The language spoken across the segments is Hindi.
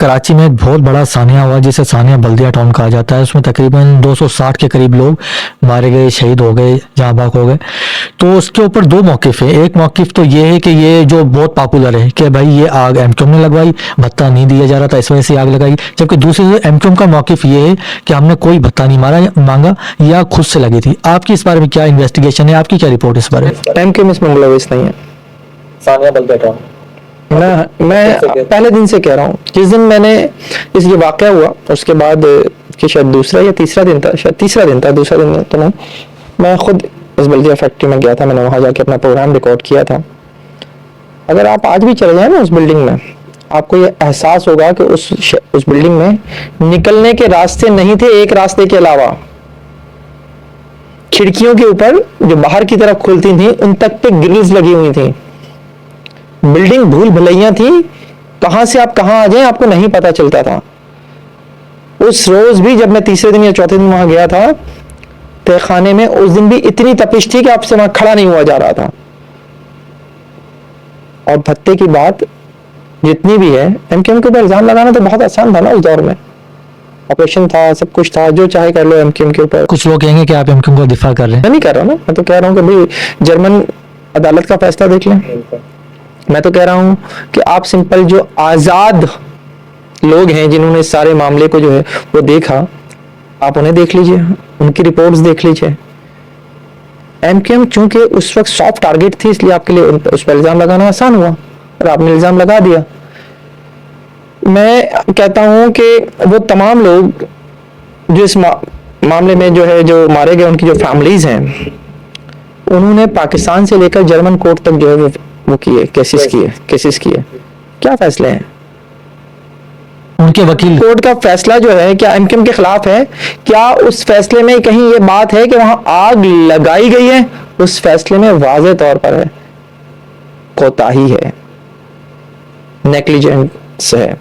कराची में एक बहुत बड़ा सानिया हुआ जिसे सानिया बल्दिया टाउन कहा जाता है। उसमें तकरीबन 260 के करीब लोग मारे गए, शहीद हो गए, जहाँ बाग हो गए। तो उसके ऊपर दो मौकिफ है। एक मौकिफ तो ये है कि ये जो बहुत पॉपुलर है कि भाई ये आग एमक्यूएम ने लगवाई, भत्ता नहीं दिया जा रहा था इस वजह से आग लगाई। जबकि दूसरी एमक्यूएम का मौकिफ ये है कि हमने कोई भत्ता नहीं मांगा या खुद से लगी थी। आपकी इस बारे में क्या इन्वेस्टिगेशन है, आपकी क्या रिपोर्ट इस बारे में? एमक्यूएम इसमें मुलविस नहीं है। सानिया बल्दिया टाउन मैं पहले दिन से कह रहा हूँ, जिस दिन मैंने इस ये वाकया हुआ उसके बाद कि शायद दूसरा या तीसरा दिन था, शायद तीसरा दिन था, दूसरा दिन तो नहीं, मैं खुद इस बल्दिया फैक्ट्री में गया था। मैंने वहाँ जाके अपना प्रोग्राम रिकॉर्ड किया था। अगर आप आज भी चले जाए ना उस बिल्डिंग में, आपको ये एहसास होगा कि उस बिल्डिंग में निकलने के रास्ते नहीं थे। एक रास्ते के अलावा खिड़कियों के ऊपर जो बाहर की तरफ खुलती थी उन तक पे ग्रिल्स लगी हुई थी। बिल्डिंग भूल भुलैया थी, कहां से आप कहां आ जाए आपको नहीं पता चलता था। उस रोज भी जब मैं तीसरे दिन या चौथे दिन वहां गया था तहखाने में, उस दिन भी इतनी तपिश थी कि आपसे वहां खड़ा नहीं हुआ जा रहा था। और भत्ते की बात जितनी भी है, एमक्यूएम के ऊपर इल्जाम लगाना तो बहुत आसान था ना उस दौर में। ऑपरेशन था, सब कुछ था, जो चाहे कर लो एमक्यूएम के ऊपर। कुछ लोग कहेंगे कि आप एमक्यूएम का दिफा कर रहे हैं। मैं नहीं कर रहा ना, मैं तो कह रहा हूं कि भाई जर्मन अदालत का फैसला देख लें। मैं तो कह रहा हूं कि आप सिंपल जो आजाद लोग हैं जिन्होंने इस सारे मामले को जो है वो देखा, आप उन्हें देख लीजिए, उनकी रिपोर्ट्स देख लीजिए। एमक्यूएम चूंकि उस वक्त सॉफ्ट टारगेट थी, इसलिए आपके लिए उस पर इल्जाम लगाना आसान हुआ और आपने इल्जाम लगा दिया। मैं कहता हूं कि वो तमाम लोग जो इस मामले में जो है जो मारे गए, उनकी जो फैमिलीज हैं, उन्होंने पाकिस्तान से लेकर जर्मन कोर्ट तक जो है वो किए, केसेस किए। क्या फैसले हैं उनके वकील? कोर्ट का फैसला जो है क्या एमक्यूएम के खिलाफ है? क्या उस फैसले में कहीं ये बात है कि वहां आग लगाई गई है? उस फैसले में वाज़ेह तौर पर है कोताही है, नेग्लिजेंस है।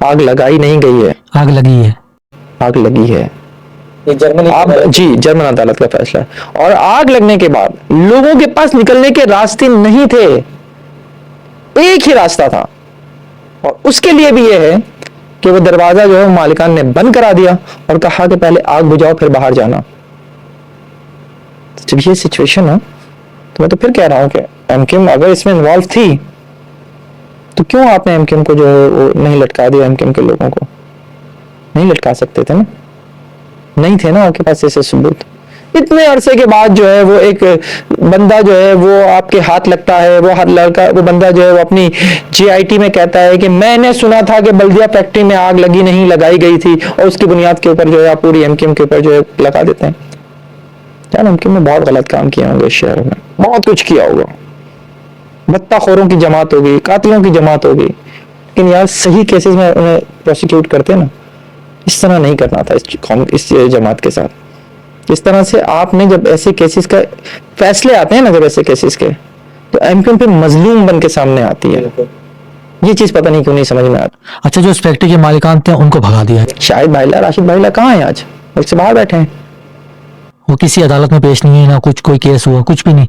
आग लगाई नहीं गई है, आग लगी है। आग लगी है। ये जर्मन अदालत का फैसला है। और आग लगने के बाद लोगों के पास निकलने के रास्ते नहीं थे, एक ही रास्ता था, और उसके लिए भी यह है कि वो दरवाजा जो है मालिकान ने बंद करा दिया और कहा कि पहले आग बुझाओ फिर बाहर जाना। जब ये सिचुएशन हो तो मैं तो फिर कह रहा हूं कि एमक्यूएम अगर इसमें इन्वॉल्व थी तो क्यों आपने एमक्यूएम को जो है वो नहीं लटका दिया? एमक्यूएम के लोगों को नहीं लटका सकते थे ना? नहीं थे ना आपके पास ऐसे सबूत? इतने अरसे के बाद जो है वो एक बंदा जो है वो आपके हाथ लगता है, वो बंदा जो है वो अपनी जीआईटी में कहता है कि मैंने सुना था कि बल्दिया फैक्ट्री में आग लगी नहीं, लगाई गई थी, और उसकी बुनियाद के ऊपर जो है आप पूरी एमक्यूएम के ऊपर जो है लगा देते हैं। क्या एमक्यूएम ने बहुत गलत काम किया होंगे इस शहर में, बहुत कुछ किया होगा। भत्ताखोरों की जमात होगी, कातिलों की जमात होगी, लेकिन यार सही केसेस में उन्हें प्रोसिक्यूट करते ना। इस तरह नहीं करना था इस जमात के साथ। इस तरह से आपने जब ऐसे केसेस का फैसले आते हैं ना, जब ऐसे केसेस के, तो एमक्यूएम पे मजलूम बन के सामने आती है। ये चीज पता नहीं क्यों नहीं समझ में आती। अच्छा, जो इस फैक्ट्री के मालिकान थे उनको भगा दिया है। शाहिद भाईला, राशिद भाईला कहाँ है आज? मुझसे बाहर बैठे हैं। वो किसी अदालत में पेश नहीं है, ना कुछ कोई केस हुआ, कुछ भी नहीं।